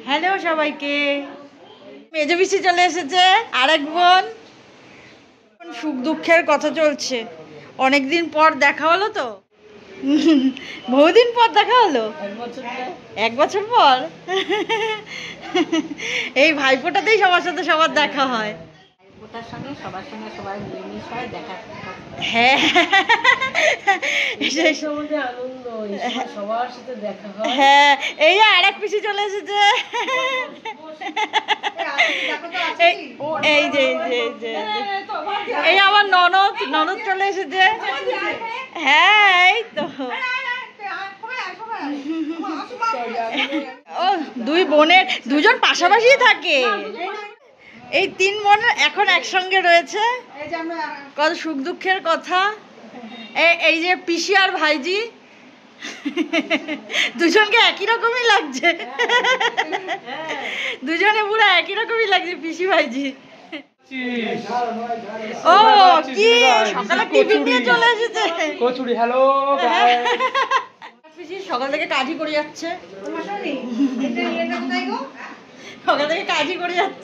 Hello সবাইকে। মেজো পিসি চলে এসেছে, আরেক বোন। সুখ দুঃখের কথা চলছে। অনেকদিন পর দেখা হলো তো, বহুদিন পর দেখা হলো, 1 বছর পর। এই ভাইফোঁটাতেই সবার সাথে সবার দেখা হয়। হ্যাঁ, হ্যাঁ, এই আরেক পিসি চলে এসেছে। এই যে এই আমার ননদ চলে এসেছে। হ্যাঁ, এই তো। ও দুজন পাশাপাশি থাকে। এই 3 বোন এখন একসঙ্গে রয়েছে, কত সুখ দুঃখের কথা। এই যে পিসি আর ভাইজি, দুজনকে একই রকমই লাগছে। দুজনে পুরো একই রকমই লাগছে, পিসি ভাইজি। ও কি সকালে টিফিন নিয়ে চলে এসেছে কচুরি। হ্যালো, পিসি সকাল থেকে কাজই করে যাচ্ছে, সকাল থেকে কাজই করে যাচ্ছে।